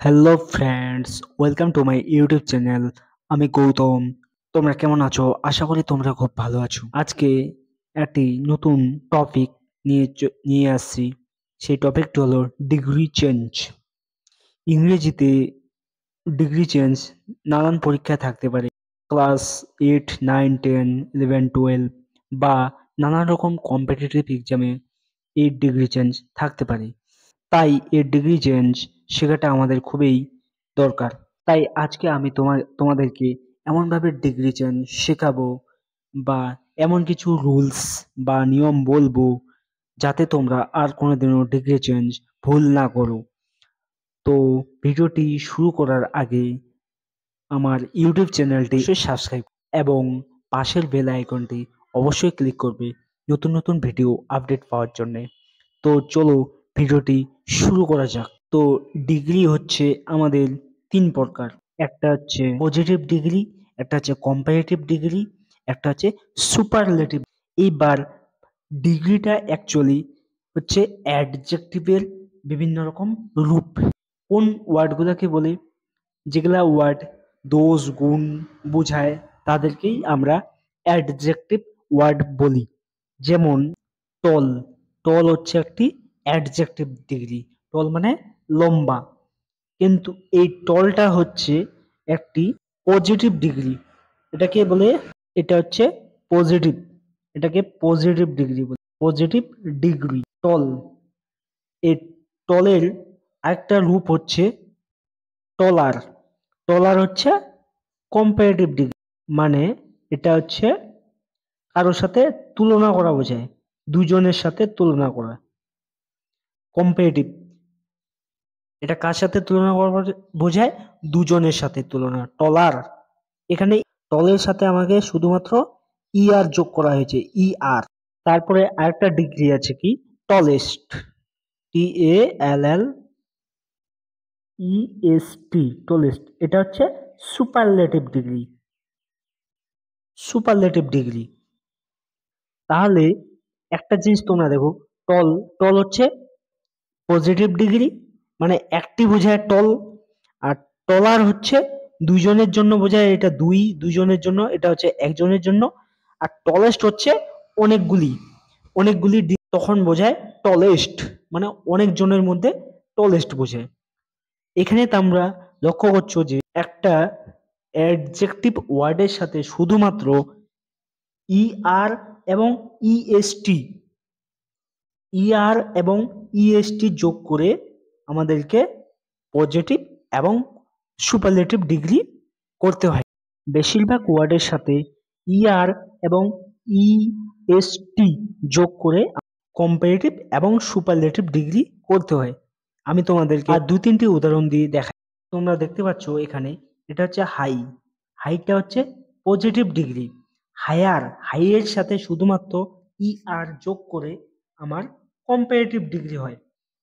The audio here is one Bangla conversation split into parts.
Hello friends, welcome to my YouTube channel. আমি গৌতম। তোমরা কেমন আছো? আশা করি তোমরা খুব ভালো আছো। আজকে একটি নতুন টপিক নিয়ে আসছি। সেই টপিকটি হলো ডিগ্রি চেঞ্জ। ইংরেজিতে ডিগ্রি চেঞ্জ নানান পরীক্ষা থাকতে পারে। ক্লাস 8, 9, 10, 11, 12 বা নানান রকম কম্পিটিটিভ এক্সামে এই ডিগ্রি চেঞ্জ থাকতে পারে। তাই এর ডিগ্রি চেঞ্জ শেখাটা আমাদের খুবই দরকার। তাই আজকে আমি তোমাদেরকে এমনভাবে ডিগ্রি চেঞ্জ শেখাবো বা এমন কিছু রুলস বা নিয়ম বলবো যাতে তোমরা আর কোনোদিনও ডিগ্রি চেঞ্জ ভুল না করো। তো ভিডিওটি শুরু করার আগে আমার ইউটিউব চ্যানেলটি অবশ্যই সাবস্ক্রাইব এবং পাশের বেল আইকনটি অবশ্যই ক্লিক করবে নতুন নতুন ভিডিও আপডেট পাওয়ার জন্য। তো চলো ভিডিওটি শুরু করা যাক। তো ডিগ্রি হচ্ছে আমাদের তিন প্রকার। একটা হচ্ছে পজিটিভ ডিগ্রি, একটা হচ্ছে কম্পারেটিভ ডিগ্রি, একটা হচ্ছে সুপারলেটিভ। এইবার ডিগ্রিটা অ্যাকচুয়ালি হচ্ছে অ্যাডজেক্টিভের বিভিন্ন রকম রূপ। কোন ওয়ার্ডগুলোকে বলে? যেগুলা ওয়ার্ড দোষ গুণ বোঝায় তাদেরকেই আমরা অ্যাডজেক্টিভ ওয়ার্ড বলি। যেমন টল। টল হচ্ছে একটি অ্যাডজেক্টিভ ডিগ্রি। টল মানে লম্বা। কিন্তু এই টলটা হচ্ছে একটি পজিটিভ ডিগ্রি। এটাকে বলে, এটা হচ্ছে পজিটিভ। এটাকে পজিটিভ ডিগ্রি বলে। পজিটিভ ডিগ্রি টল। এই টলের আরেকটা রূপ হচ্ছে টলার। টলার হচ্ছে কম্পারেটিভ ডিগ্রি, মানে এটা হচ্ছে কারোর সাথে তুলনা করা বোঝায়, দুজনের সাথে তুলনা করা। কম্পারেটিভ এটা কার সাথে তুলনা করা বোঝায়? দুজনের সাথে তুলনা। টলার, এখানে টলের সাথে আমাকে শুধুমাত্র আর যোগ করা হয়েছে, আর। তারপরে আরেকটা ডিগ্রি আছে কি, টলেস্ট। TALLEST, tallest. এটা হচ্ছে সুপারলেটিভ ডিগ্রি। Superlative degree. তাহলে একটা জিনিস তোমরা দেখো, টল টল হচ্ছে পজিটিভ ডিগ্রি, মানে একটি বোঝায় টল। আর টলার হচ্ছে দুইজনের জন্য বোঝায়, এটা দুইজনের জন্য, এটা হচ্ছে একজনের জন্য। আর টলেস্ট হচ্ছে অনেকগুলি অনেকগুলি তখন বোঝায় টলেস্ট, মানে অনেক জনের মধ্যে টলেস্ট বোঝায়। এখানে তোমরা লক্ষ্য করছো যে একটা অ্যাডজেক্টিভ ওয়ার্ডের সাথে শুধুমাত্র আর এবং ইএসটি এবং ইএসটি যোগ করে আমাদেরকে পজিটিভ এবং সুপারলেটিভ ডিগ্রি করতে হয়। বেশিরভাগ ওয়ার্ডের সাথে আর এবং ইএসটি যোগ করে কম্পারেটিভ এবং সুপারলেটিভ ডিগ্রি করতে হয়। আমি তোমাদেরকে আর দুই তিনটি উদাহরণ দিয়ে দেখাই। তোমরা দেখতে পাচ্ছ এখানে, এটা হচ্ছে হাই। হাইটা হচ্ছে পজিটিভ ডিগ্রি। হাইয়ের সাথে শুধুমাত্র আর যোগ করে আমার কম্পারেটিভ ডিগ্রি হয়।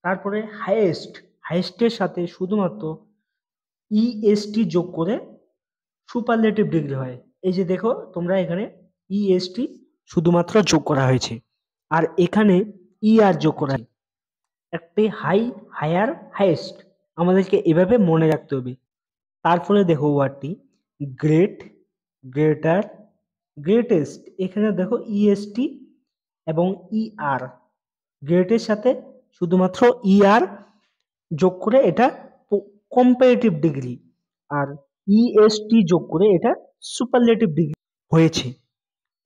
তারপরে হাইয়েস্টের সাথে শুধুমাত্র ইএসটি যোগ করে সুপারলেটিভ ডিগ্রি হয়। এই যে দেখো তোমরা, এখানে ইএসটি শুধুমাত্র যোগ করা হয়েছে, আর এখানে আর যোগ করা হয়েছে। একটি হাইয়েস্ট আমাদেরকে এভাবে মনে রাখতে হবে। তারপরে দেখো ওয়ার্ডটি গ্রেট, গ্রেটার, গ্রেটেস্ট। এখানে দেখো ইএসটি এবং আর। গ্রেটের সাথে শুধুমাত্র আর যোগ করে এটা কম্পারেটিভ ডিগ্রি, আর ইএসটি যোগ করে এটা সুপারলেটিভ ডিগ্রি হয়েছে।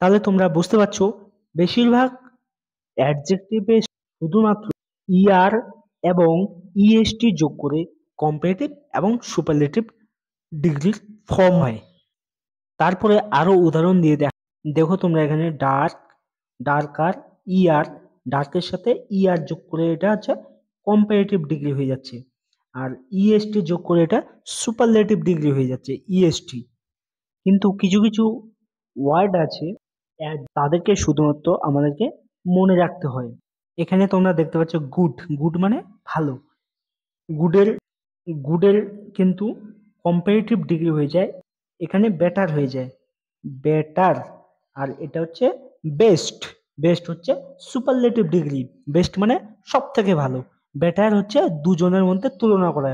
তাহলে তোমরা বুঝতে পারছো, বেশিরভাগ অ্যাডজেক্টিভে শুধুমাত্র আর এবং ইএসটি যোগ করে কম্পারেটিভ এবং সুপারলেটিভ ডিগ্রির ফর্ম হয়। তারপরে আরো উদাহরণ দিয়ে দেখো তোমরা, এখানে ডার্কার, আর ডার্কের সাথে আর যোগ করে এটা হচ্ছে কম্পারেটিভ ডিগ্রি হয়ে যাচ্ছে, আর ইএসটি যোগ করে এটা সুপারলেটিভ ডিগ্রি হয়ে যাচ্ছে, ইএসটি। কিন্তু কিছু কিছু ওয়ার্ড আছে তাদেরকে শুধুমাত্র আমাদেরকে মনে রাখতে হয়। এখানে তোমরা দেখতে পাচ্ছ গুড। গুড মানে ভালো। গুডের গুডের কিন্তু কম্পারেটিভ ডিগ্রি হয়ে যায়, এখানে বেটার হয়ে যায়, বেটার। আর এটা হচ্ছে বেস্ট। বেস্ট হচ্ছে সুপারলেটিভ ডিগ্রি। বেস্ট মানে সব থেকে ভালো। বেটার হচ্ছে দুজনের মধ্যে তুলনা করা।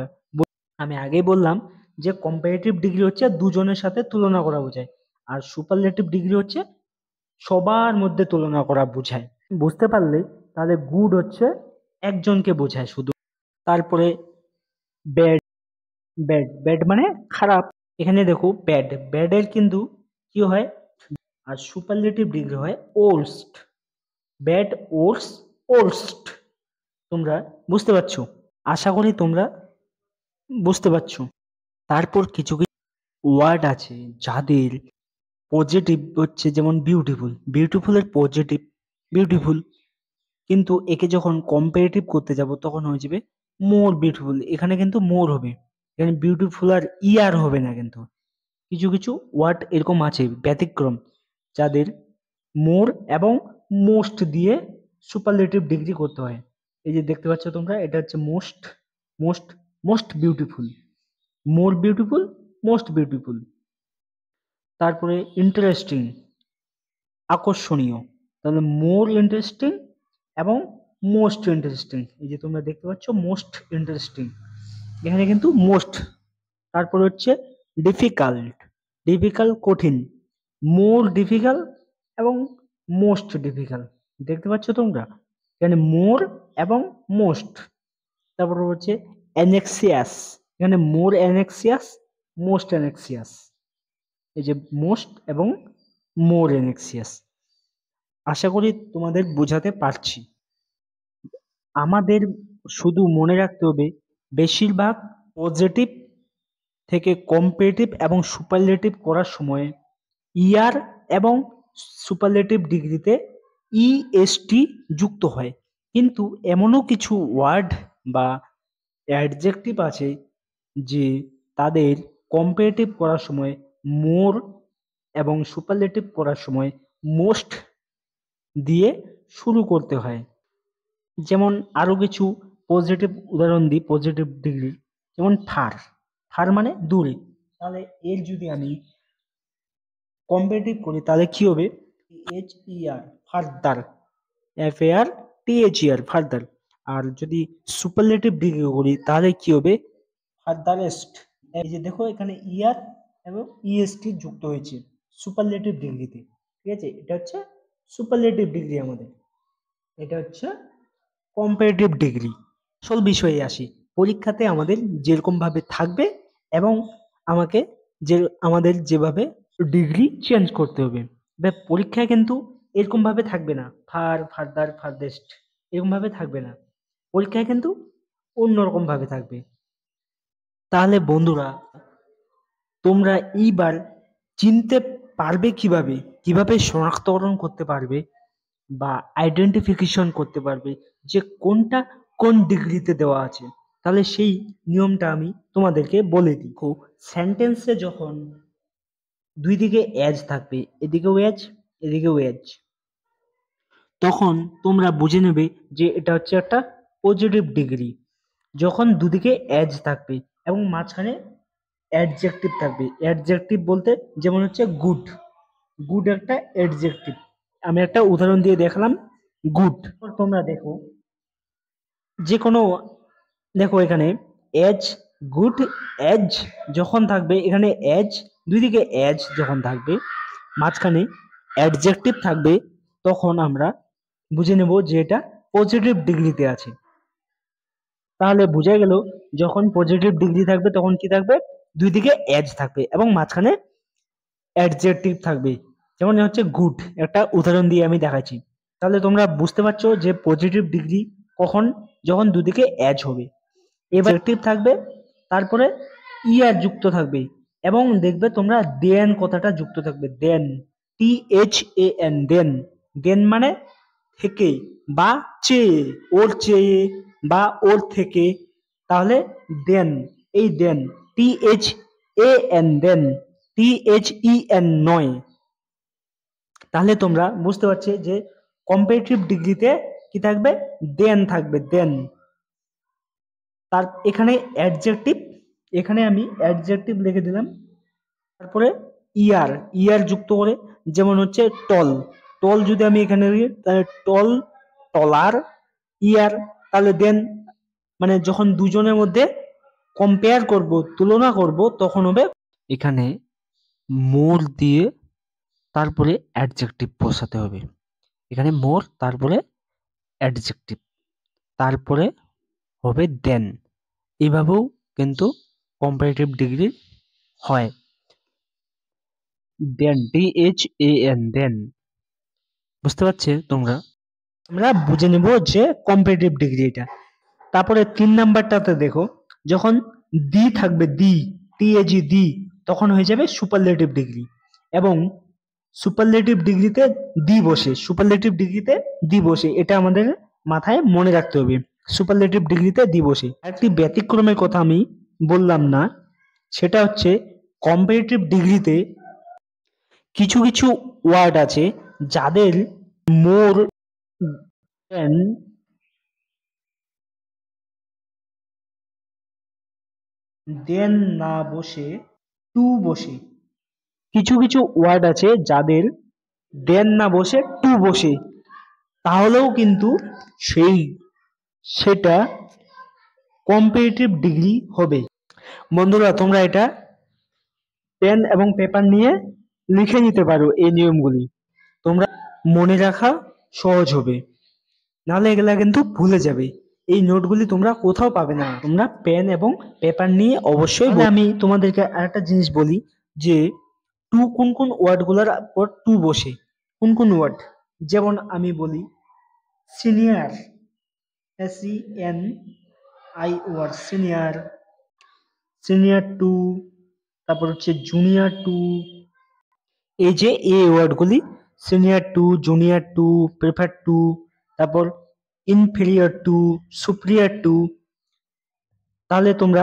আমি আগেই বললাম যে কম্পারেটিভ ডিগ্রি হচ্ছে দুজনের সাথে তুলনা করা বোঝায়, আর সুপারলেটিভ ডিগ্রি হচ্ছে সবার মধ্যে তুলনা করা বোঝায়। বুঝতে পারলে তাহলে গুড হচ্ছে একজনকে বোঝায় শুধু। তারপরে ব্যাড, ব্যাড মানে খারাপ। এখানে দেখো ব্যাড, ব্যাডের কিন্তু কি হয়, আর সুপারলেটিভ ডিগ্রি হয় ওর্স্ট। Bad, ওর্স, worst. তোমরা বুঝতে পারছো? আশা করি তোমরা বুঝতে পারছো। তারপর কিছু কিছু ওয়ার্ড আছে যাদের পজিটিভ হচ্ছে, যেমন বিউটিফুল, বিউটিফুলের পজিটিভ বিউটিফুল, কিন্তু একে যখন কম্পারেটিভ করতে যাব তখন হয়ে যাবে মোর বিউটিফুল। এখানে কিন্তু মোর হবে, এখানে বিউটিফুল আর ইয়ার হবে না। কিন্তু কিছু কিছু ওয়ার্ড এরকম আছে ব্যতিক্রম, যাদের মোর এবং মোস্ট দিয়ে সুপারলেটিভ ডিগ্রি করতে হয়। এই যে দেখতে পাচ্ছ তোমরা, এটা হচ্ছে most, most, most beautiful, more beautiful, most beautiful. তারপরে ইন্টারেস্টিং, আকর্ষণীয়, তাহলে মোর ইন্টারেস্টিং এবং মোস্ট ইন্টারেস্টিং। এই যে তোমরা দেখতে পাচ্ছ মোস্ট ইন্টারেস্টিং, এখানে কিন্তু মোস্ট। তারপর হচ্ছে ডিফিকাল্ট, ডিফিকাল্ট কঠিন, মোর ডিফিকাল্ট এবং মোস্ট ডিফিকাল্ট। দেখতে পাচ্ছ তোমরা এখানে মোর এবং মোস্ট। তারপর হচ্ছে অ্যানেক্সিয়াস, এখানে মোর অ্যানেক্সিয়াস, মোস্ট অ্যানেক্সিয়াস। এই যে মোস্ট এবং মোর অ্যানেক্সিয়াস। আশা করি তোমাদের বোঝাতে পারছি। আমাদের শুধু মনে রাখতে হবে বেশিরভাগ পজিটিভ থেকে কম্পারেটিভ এবং সুপারলেটিভ করার সময় ইয়ার এবং সুপারলেটিভ ডিগ্রিতে ইএসটি যুক্ত হয়। কিন্তু এমনও কিছু ওয়ার্ড বা অ্যাডজেক্টিভ আছে যে তাদের কম্পারেটিভ করার সময় মোর এবং সুপারলেটিভ করার সময় মোস্ট দিয়ে শুরু করতে হয়। যেমন আরো কিছু পজিটিভ উদাহরণ দিই পজিটিভ ডিগ্রি, যেমন ফার, ফার মানে দূরে। তাহলে এর যদি আমি কম্পারেটিভ করি তাহলে কি হবে, H E R, further, F A R T H E R, further. আর যদি সুপারলেটিভ ডিগ্রি করি তাহলে কি হবে, ফার্দারেস্ট। এই যে দেখো এখানে ইয়ার এবং ইএসটি যুক্ত হয়েছে সুপারলেটিভ ডিগ্রিতে। ঠিক আছে, এটা হচ্ছে সুপারলেটিভ ডিগ্রি আমাদের, এটা হচ্ছে কম্পারেটিভ ডিগ্রি। আসল বিষয়ে আসি, পরীক্ষাতে আমাদের যেরকম ভাবে থাকবে এবং আমাকে যে আমাদের যেভাবে ডিগ্রি চেঞ্জ করতে হবে, এবার পরীক্ষায় কিন্তু এরকম ভাবে থাকবে না, ফার, ফার্দার, ফার্দেস্ট, এরকম ভাবে থাকবে না। পরীক্ষায় কিন্তু অন্যরকম ভাবে থাকবে। তাহলে বন্ধুরা, তোমরা এইবার চিনতে পারবে কিভাবে, কিভাবে শনাক্তকরণ করতে পারবে বা আইডেন্টিফিকেশন করতে পারবে যে কোনটা কোন ডিগ্রিতে দেওয়া আছে। তাহলে সেই নিয়মটা আমি তোমাদেরকে বলে দিই। সেন্টেন্সে যখন দুই দিকে এজ থাকবে, এদিকেও এজ, এদিকেও এজ, তখন তোমরা বুঝে নেবে যে এটা হচ্ছে একটা পজিটিভ ডিগ্রি। যখন দুদিকে এজ থাকবে এবং মাঝখানে অ্যাডজেক্টিভ থাকবে, অ্যাডজেক্টিভ বলতে যেমন হচ্ছে গুড, গুড একটা অ্যাডজেক্টিভ। আমি একটা উদাহরণ দিয়ে দেখলাম গুড। তোমরা দেখো যে কোনো, দেখো এখানে এজ, গুড, এজ যখন থাকবে, এখানে এজ, দুই দিকে এজ যখন থাকবে, মাঝখানে অ্যাডজেক্টিভ থাকবে, তখন আমরা বুঝে নেব যে এটা পজিটিভ ডিগ্রিতে আছে। তাহলে বোঝা গেল যখন পজিটিভ ডিগ্রি থাকবে তখন কি থাকবে, দুই দিকে এজ থাকবে এবং মাঝখানে অ্যাডজেক্টিভ থাকবে। যেমন হচ্ছে গুড, একটা উদাহরণ দিয়ে আমি দেখাচ্ছি। তাহলে তোমরা বুঝতে পারছো যে পজিটিভ ডিগ্রি কখন, যখন দুদিকে এজ হবে, এবার অ্যাডজেক্টিভ থাকবে, তারপরে ইয়ার যুক্ত থাকবে এবং দেখবে তোমরা দেন কথাটা যুক্ত থাকবে, দেন, টি এইচ এ এন, দেন। দেন মানে থেকে বা চেয়ে, ওর চেয়ে বা ওর থেকে, তাহলে দেন, এই then, T H A N, then, T H E N নয়। তাহলে তোমরা বুঝতে পারছো যে কম্পারেটিভ ডিগ্রিতে কি থাকবে, দেন থাকবে, দেন। তার এখানে অ্যাডজেক্টিভ, এখানে আমি অ্যাডজেক্টিভ লিখে দিলাম, তারপরে ইয়ার, ইয়ার যুক্ত করে, যেমন হচ্ছে টল, টল যদি আমি এখানে লিখি তাহলে টল, টলার, ইয়ার। তাহলে দেন মানে যখন দুজনের মধ্যে কম্পেয়ার করব, তুলনা করব, তখন হবে এখানে মোর দিয়ে তারপরে অ্যাডজেক্টিভ বসাতে হবে। এখানে মোর তারপরে অ্যাডজেক্টিভ তারপরে হবে দেন। এভাবেও কিন্তু কম্পারেটিভ ডিগ্রি হয়। দেন, DHAN, দেন। বুঝতে পারছে তোমরা? আমরা বুঝে নেব যে কম্পারেটিভ ডিগ্রি এটা। তারপরে 3 নাম্বারটাতে দেখো, যখন দি থাকবে, দি, TAG, দি, তখন হয়ে যাবে সুপারলেটিভ ডিগ্রি। এবং সুপারলেটিভ ডিগ্রিতে দি বসে, সুপারলেটিভ ডিগ্রিতে দি বসে, এটা আমাদের মাথায় মনে রাখতে হবে। সুপারলেটিভ ডিগ্রিতে দি বসে। একটি ব্যতিক্রমের কথা আমি বললাম না, সেটা হচ্ছে কম্পারেটিভ ডিগ্রিতে কিছু কিছু ওয়ার্ড আছে যাদের মোর দেন না বসে টু বসে। কিছু কিছু ওয়ার্ড আছে যাদের দেন না বসে টু বসে, তাহলেও কিন্তু সেটা কম্পারেটিভ ডিগ্রি হবে। বন্ধুরা, তোমরা এটা পেন এবং পেপার নিয়ে লিখে নিতে পারো। এই নিয়মগুলি তোমরা মনে রাখা সহজ হবে, নাহলে এগুলা কিন্তু ভুলে যাবে। এই নোটগুলি তোমরা কোথাও পাবে না, তোমরা পেন এবং পেপার নিয়ে অবশ্যই। আমি তোমাদেরকে আরেকটা জিনিস বলি যে টু কোন কোন ওয়ার্ড গুলার পর টু বসে, কোন কোন ওয়ার্ড। যেমন আমি বলি senior, SENIOR, senior, senior to, তারপর হচ্ছে জুনিয়র টু। এই যে এই ওয়ার্ডগুলি senior to, junior to, prefer to, তারপর ইনফেরিয়র টু, সুপিরিয়র টু, তাহলে তোমরা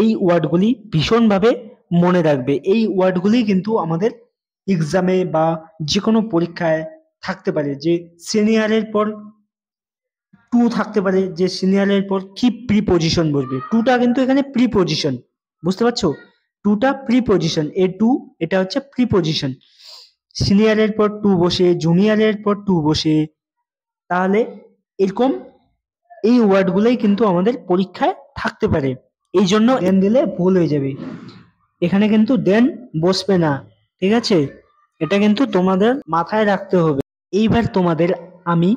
এই ওয়ার্ডগুলি ভীষণভাবে মনে রাখবে। এই ওয়ার্ডগুলি কিন্তু আমাদের এক্সামে বা যে কোনো পরীক্ষায় থাকতে পারে, যে সিনিয়রের পর টু থাকতে পারে, যে সিনিয়রের পর কি প্রিপজিশন বসবে। টুটা কিন্তু এখানে প্রিপজিশন, বুঝতে পারছো? টুটা প্রিপজিশন, টু এটা হচ্ছে প্রিপজিশন। সিনিয়রের পর টু বসে, জুনিয়রের পর টু বসে, তাহলে এরকম এই ওয়ার্ডগুলোই কিন্তু আমাদের পরীক্ষায় থাকতে পারে। এই জন্য দেন দিলে ভুল হয়ে যাবে, এখানে কিন্তু দেন বসবে না, ঠিক আছে? এটা কিন্তু তোমাদের মাথায় রাখতে হবে। এইবার তোমাদের আমি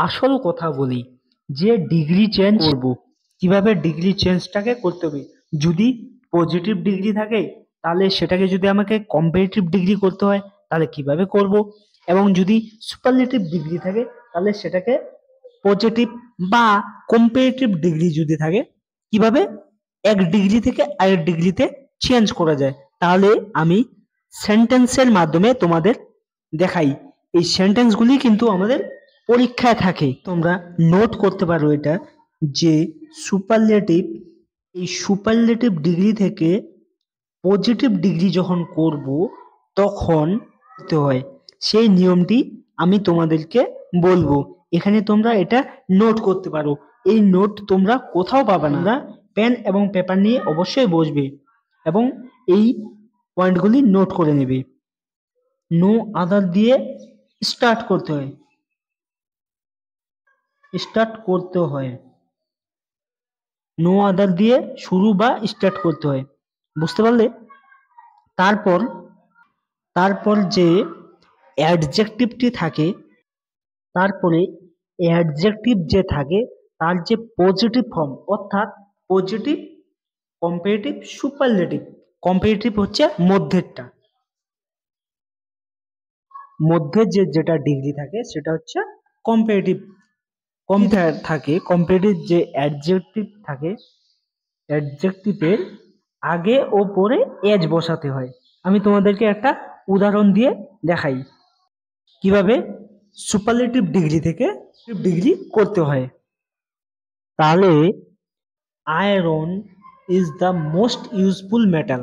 আসল কথা বলি যে ডিগ্রি চেঞ্জ করব, কিভাবে ডিগ্রি চেঞ্জটাকে করতে হবে। যদি পজিটিভ ডিগ্রি থাকে তাহলে সেটাকে যদি আমাকে কম্পারেটিভ ডিগ্রি করতে হয় তাহলে কিভাবে করব, এবং যদি সুপারলেটিভ ডিগ্রি থাকে তাহলে সেটাকে পজিটিভ বা কম্পারেটিভ ডিগ্রি যদি থাকে কিভাবে এক ডিগ্রি থেকে আরেক ডিগ্রিতে চেঞ্জ করা যায়। তাহলে আমি সেন্টেন্সের মাধ্যমে তোমাদের দেখাই। এই সেন্টেন্সগুলি কিন্তু আমাদের পরীক্ষায় থাকে, তোমরা নোট করতে পারো এটা, যে সুপারলেটিভ, এই সুপারলেটিভ ডিগ্রি থেকে পজিটিভ ডিগ্রি যখন করব তখন করতে হয়, সেই নিয়মটি আমি তোমাদেরকে বলবো। এখানে তোমরা এটা নোট করতে পারো। এই নোট তোমরা কোথাও পাবে না, পেন এবং পেপার নিয়ে অবশ্যই বসবে এবং এই পয়েন্টগুলি নোট করে নেবে। নো আদার দিয়ে স্টার্ট করতে হয়, নো আদার দিয়ে শুরু বা স্টার্ট করতে হয়, বুঝতে পারলে? তারপর তারপর যে অ্যাডজেক্টিভটি থাকে, তারপরে অ্যাডজেক্টিভ যে থাকে তার যে পজিটিভ ফর্ম, অর্থাৎ পজিটিভ, কম্পারেটিভ, সুপারলেটিভ। কম্পারেটিভ হচ্ছে মধ্যেরটা, মধ্যে যেটা ডিগ্রি থাকে সেটা হচ্ছে কম্পারেটিভ। থাকে কম্পারেটিভ যে অ্যাডজেক্টিভ থাকে, অ্যাডজেক্টিভের আগে ও পরে এজ বসাতে হয়। আমি তোমাদেরকে একটা উদাহরণ দিয়ে দেখাই কিভাবে সুপারলেটিভ ডিগ্রি থেকে ডিগ্রি করতে হয়। তাহলে iron is the most useful metal.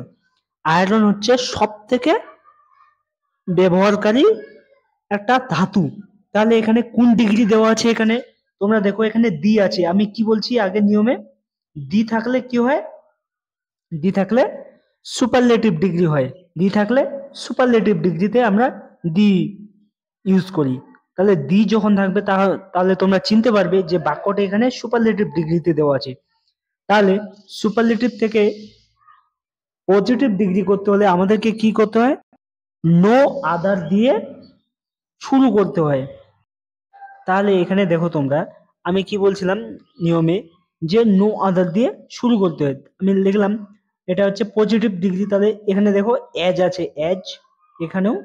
Iron হচ্ছে সব থেকে ব্যবহারকারী একটা ধাতু। তাহলে এখানে কোন ডিগ্রি দেওয়া আছে? এখানে তোমরা দেখো, এখানে দি আছে। আমি কি বলছি আগের নিয়মে, দি থাকলে কি হয়? দি থাকলে সুপারলেটিভ ডিগ্রি হয়। দি থাকলে সুপারলেটিভ ডিগ্রিতে আমরা দি ইউজ করি। তাহলে দি যখন থাকবে তাহলে তোমরা চিনতে পারবে যে বাক্যটা এখানে সুপারলেটিভ ডিগ্রিতে দেওয়া আছে। তাহলে সুপারলেটিভ থেকে পজিটিভ ডিগ্রি করতে হলে আমাদেরকে কি করতে হয়? নো আদার দিয়ে শুরু করতে হয়। তাহলে এখানে দেখো তোমরা, আমি কি বলছিলাম নিয়মে, যে নো আদার দিয়ে শুরু করতে হয়। আমি লিখলাম এটা হচ্ছে পজিটিভ ডিগ্রি। তাহলে এখানে দেখো এজ আছে, এজ, এখানেও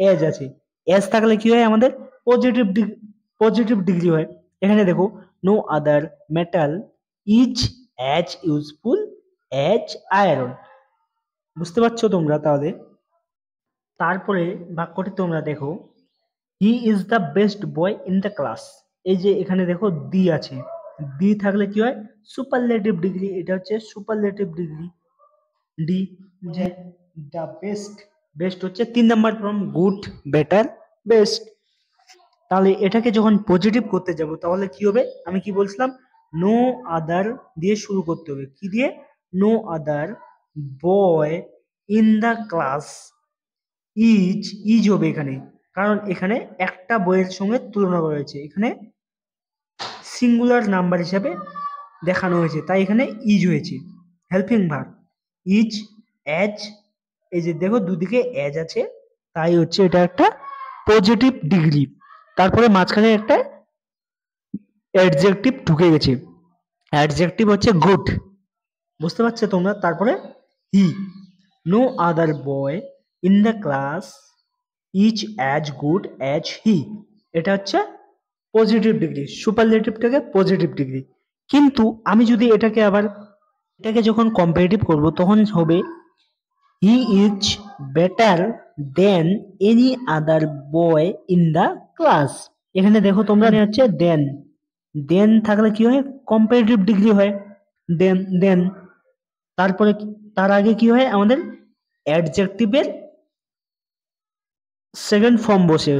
এজ আছে। এজ থাকলে কি হয়? আমাদের পজিটিভ ডিগ্রি হয়। এখানে দেখো no other metal is as useful as iron. বুঝতে পারছো তোমরা? তাহলে তারপরে বাক্যটি তোমরা দেখো, he is the best boy in the class. এই যে এখানে দেখো দি আছে, দি থাকলে কি হয়? Superlative degree. এটা হচ্ছে সুপারলেটিভ ডিগ্রি। ডি, যে দ্য বেস্ট, বেস্ট হচ্ছে 3 number form, good, better, best. তাহলে এটাকে যখন পজিটিভ করতে যাব তাহলে কি হবে? আমি কি বলছিলাম? নো আদার দিয়ে শুরু করতে হবে। কি দিয়ে? No other boy in the class is, is হবে এখানে, কারণ এখানে একটা বইয়ের সঙ্গে তুলনা করা হয়েছে, এখানে সিঙ্গুলার নাম্বার হিসাবে দেখানো হয়েছে, তাই এখানে ইজ হয়েছে। হেল্পিং ভার্ব ইজ, অ্যাজ, এই যে দেখো দুদিকে অ্যাজ আছে, তাই হচ্ছে এটা একটা পজিটিভ ডিগ্রি। তারপরে মাঝখানে একটা অ্যাডজেক্টিভ ঢুকে গেছে, অ্যাডজেক্টিভ হচ্ছে গুড। বুঝতে পারছো তোমরা? তারপরে he, no other boy in the class is as good as he. এটা হচ্ছে পজিটিভ ডিগ্রি, সুপারলেটিভটাকে পজিটিভ ডিগ্রি। কিন্তু আমি যদি এটাকে যখন কম্পারেটিভ করব তখন হবে he is better than any other boy in the class. এখানে দেখো তোমরা, হচ্ছে দেন, দেন থাকলে কি হয়? কম্পারেটিভ ডিগ্রি হয়। দেন, দেন, তারপরে তার আগে কি হয়? আমাদের অ্যাডজেক্টিভের সেকেন্ড ফর্ম বসে,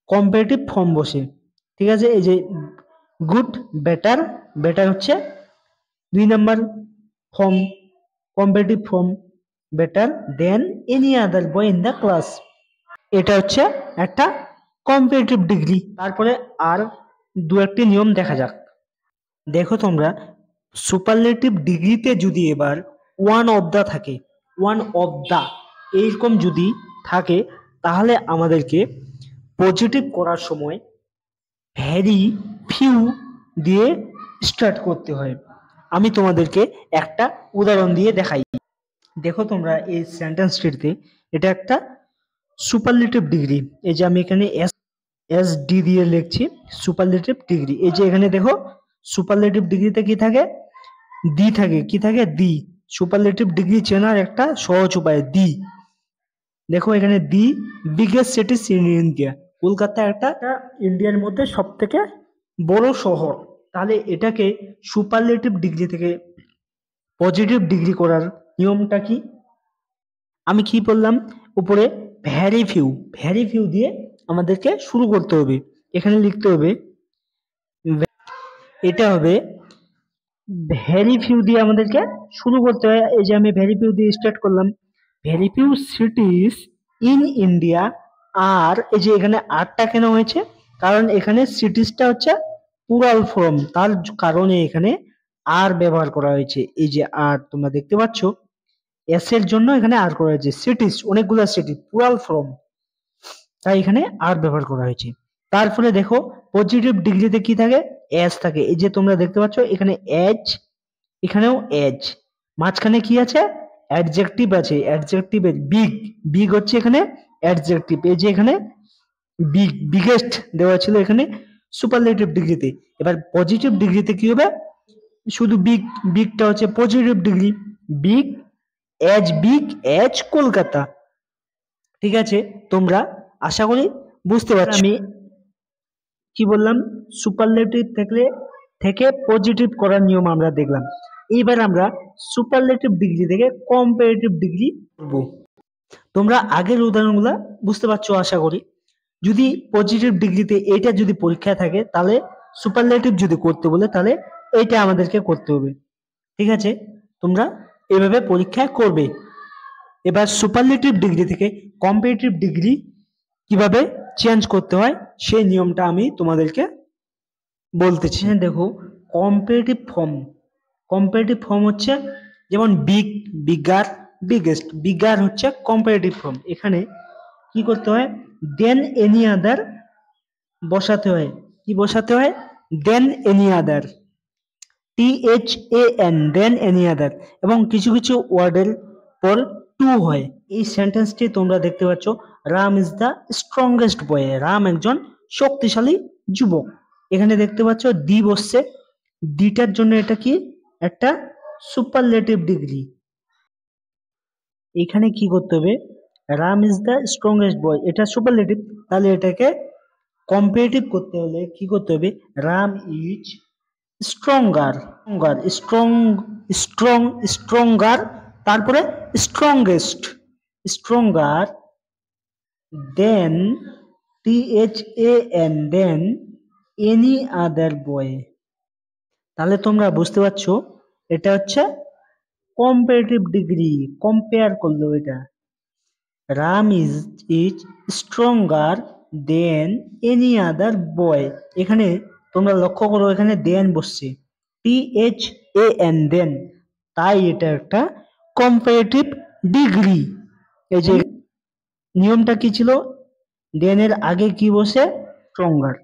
কম্পারেটিভ ফর্ম বসে। ঠিক আছে? এই যে গুড, বেটার, বেটার হচ্ছে 2 number form, comparative form, better than any other boy in the class. এটা হচ্ছে একটা কম্পারেটিভ ডিগ্রি। তারপরে আর দু একটি নিয়ম দেখা যাক। দেখো তোমরা, সুপারলেটিভ ডিগ্রিতে যদি এবার ওয়ান অফ দা থাকে, ওয়ান অফ দা এইরকম যদি থাকে, তাহলে আমাদেরকে পজিটিভ করার সময় ভেরি ফিউ দিয়ে স্টার্ট করতে হয়। আমি তোমাদেরকে একটা উদাহরণ দিয়ে দেখাই। দেখো তোমরা এই সেন্টেন্সটিতে, এটা একটা সুপারলেটিভ ডিগ্রি। এই যে আমি এখানে এস, এস ডি দিয়ে লিখছি, সুপারলেটিভ ডিগ্রি। এই যে এখানে দেখো সুপারলেটিভ ডিগ্রিতে কি থাকে? দি থাকে। কি থাকে? দি। সুপারলেটিভ ডিগ্রি চেনার একটা সহজ উপায় দি। দেখো এখানে দি বিগেস্ট সিটিজ ইন ইন্ডিয়া, কলকাতা একটা ইন্ডিয়ার মধ্যে সব থেকে বড় শহর। তাহলে এটাকে সুপারলেটিভ ডিগ্রি থেকে পজিটিভ ডিগ্রি করার নিয়মটা কি? আমি কি বললাম উপরে? ভ্যারি ফিউ, ভ্যারি ফিউ দিয়ে আমাদেরকে শুরু করতে হবে। এখানে লিখতে হবে, এটা হবে ভেরি ফিউ দিয়ে আমাদেরকে শুরু করতে হয়। এই যে আমি ভেরি ফিউ দিয়ে স্টার্ট করলাম। Very few cities in India আর, এই যে এখানে আরটা কেন হয়েছে? কারণ এখানে সিটিজটা হচ্ছে প্লুরাল ফর্ম, তার কারণে এখানে আর ব্যবহার করা হয়েছে। এই যে আর তোমরা দেখতে পাচ্ছ, এস এর জন্য এখানে আর করা হয়েছে। সিটিজ অনেকগুলো সিটি, প্লুরাল ফর্ম, তাই এখানে আর ব্যবহার করা হয়েছে। তারপরে দেখো পজিটিভ ডিগ্রিতে কি থাকে? এজ থাকে। এই যে তোমরা দেখতে পাচ্ছ এখানে এজ, এখানেও এজ, মাঝখানে কি আছে? অ্যাডজেক্টিভ আছে। অ্যাডজেক্টিভের বিগ, বিগ হচ্ছে এখানে অ্যাডজেক্টিভ। এই যে এখানে বিগ, বিগেস্ট দেওয়া ছিল এখানে সুপারলেটিভ ডিগ্রিতে। এবার পজিটিভ ডিগ্রিতে কি হবে? শুধু বিগ, বিগটা হচ্ছে positive degree. Big as Kolkata. ঠিক আছে? তোমরা আশা করি বুঝতে পারছো। আমি কি বললাম? সুপারলেটিভ থেকে পজিটিভ করার নিয়ম আমরা দেখলাম। এইবার আমরা সুপারলেটিভ ডিগ্রি থেকে কম্পারেটিভ ডিগ্রি করব। তোমরা আগের উদাহরণগুলো বুঝতে পারছো আশা করি। যদি পজিটিভ ডিগ্রিতে এইটা যদি পরীক্ষায় থাকে, তাহলে সুপারলেটিভ যদি করতে বলে তাহলে এইটা আমাদেরকে করতে হবে। ঠিক আছে? তোমরা এভাবে পরীক্ষা করবে। এবার সুপারলেটিভ ডিগ্রি থেকে কম্পারেটিভ ডিগ্রি কিভাবে চেঞ্জ করতে হয় সেই নিয়মটা আমি তোমাদেরকে বলতেছি। হ্যাঁ দেখো, কম্পারেটিভ ফর্ম কম্পারেটিভ ফর্ম হচ্ছে যেমন বিগ, বিগার, বিগেস্ট। বিগার হচ্ছে কম্পারেটিভ ফর্ম। এখানে কি করতে হয়, দেন এনি আদার বসাতে হয়। কি বসাতে হয়, দেন এনি আদার, THAN, দেন এনি আদার। এবং কিছু কিছু ওয়ার্ডের পর টু হয়। এই সেন্টেন্সটি তোমরা দেখতে পাচ্ছ, রাম ইজ দ্য স্ট্রংগেস্ট বয়। রাম একজন শক্তিশালী যুবক। এখানে দেখতে পাচ্ছ দি বসছে, দিটার জন্য এটা কি, একটা সুপারলেটিভ ডিগ্রি। এখানে কি করতে হবে, রাম ইজ দ্য স্ট্রংগেস্ট বয়, এটা সুপারলেটিভ, তাহলে এটাকে কম্পারেটিভ করতে হলে কি করতে হবে, Ram is stronger, strong, strong, stronger, তারপরে strongest, stronger than, THAN, than any other boy. তাহলে তোমরা বুঝতে পারছো এটা হচ্ছে কম্পারেটিভ ডিগ্রি, কম্পেয়ার করলো এটা। Ram is stronger than any other boy. এখানে তোমরা লক্ষ্য করো, এখানে দেন বসছে, THAN, দেন, তাই এটা একটা কম্পারেটিভ ডিগ্রি। এই যে নিয়মটা কি ছিল, দেন এর আগে কি বসে, স্ট্রঙ্গার।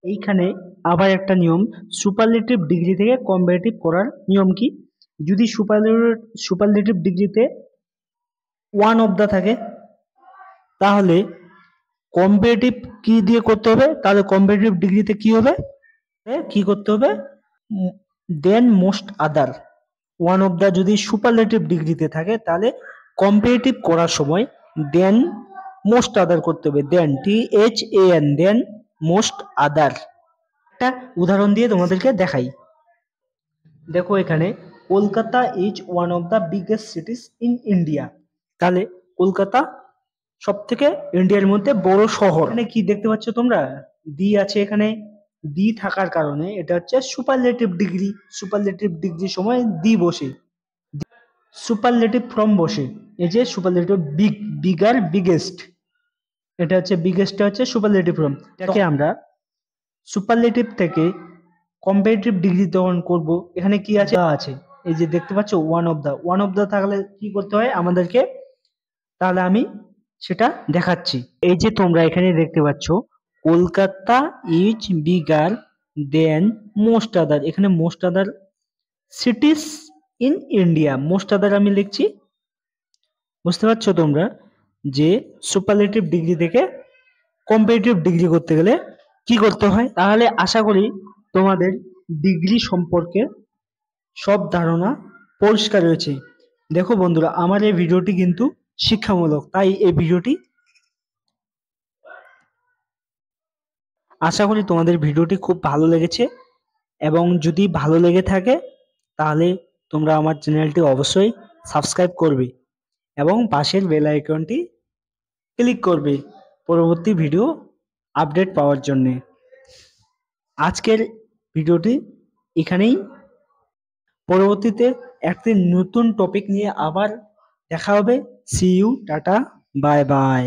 এইখানে আবার একটা নিয়ম, সুপারলেটিভ ডিগ্রি থেকে কম্পারেটিভ করার নিয়ম কি, যদি সুপারলেটিভ ডিগ্রিতে ওয়ান অফ দা থাকে, তাহলে কম্পারেটিভ কি দিয়ে করতে হবে, তাহলে কম্পারেটিভ ডিগ্রিতে কি হবে, কি করতে হবে, than most other. One of the যদি সুপারলেটিভ ডিগ্রিতে থাকে, তাহলে কম্পারেটিভ করার সময় দেন মোস্ট আদার করতে হবে, দেন, THAN, দেন মোস্ট আদার। একটা উদাহরণ দিয়ে তোমাদেরকে দেখাই। দেখো এখানে, Kolkata is one of the biggest সিটিজ in India. তাহলে কলকাতা সব থেকে ইন্ডিয়ার মধ্যে বড় শহর। এখানে কি দেখতে পাচ্ছ তোমরা, দি আছে। এখানে দি থাকার কারণে এটা হচ্ছে সুপারলেটিভ ডিগ্রি। সুপারলেটিভ ডিগ্রির সময় দি বসে, সুপারলেটিভ ফর্ম বসে। এই যে সুপারলেটিভ, বিগ, বিগার, বিগেস্ট, এটা হচ্ছে বিগেস্টটা হচ্ছে সুপারলেটিভ ফর্ম। এটাকে আমরা সুপারলেটিভ থেকে কম্পারেটিভ ডিগ্রি তখন করব। এখানে কি আছে, আছে, এই যে দেখতে পাচ্ছ one of the. One of the থাকলে কি করতে হয় আমাদেরকে, তাহলে আমি সেটা দেখাচ্ছি। এই যে তোমরা এখানে দেখতে পাচ্ছ, Kolkata is bigger than most other. এখানে most other cities in India, most other আমি লিখছি। বুঝতে পারছো তোমরা যে সুপারলেটিভ ডিগ্রি থেকে কম্পারেটিভ ডিগ্রি করতে গেলে কি করতে হয়। তাহলে আশা করি তোমাদের ডিগ্রি সম্পর্কে সব ধারণা পরিষ্কার রয়েছে। দেখো বন্ধুরা, আমার এই ভিডিওটি কিন্তু শিক্ষামূলক, তাই এই ভিডিওটি, আশা করি তোমাদের ভিডিওটি খুব ভালো লেগেছে। এবং যদি ভালো লেগে থাকে, তাহলে তোমরা আমার চ্যানেলটি অবশ্যই সাবস্ক্রাইব করবে এবং পাশের বেল আইকনটি ক্লিক করবে পরবর্তী ভিডিও আপডেট পাওয়ার জন্য। আজকের ভিডিওটি এখানেই, পরবর্তীতে একটি নতুন টপিক নিয়ে আবার দেখা হবে। See you, tata, bye by.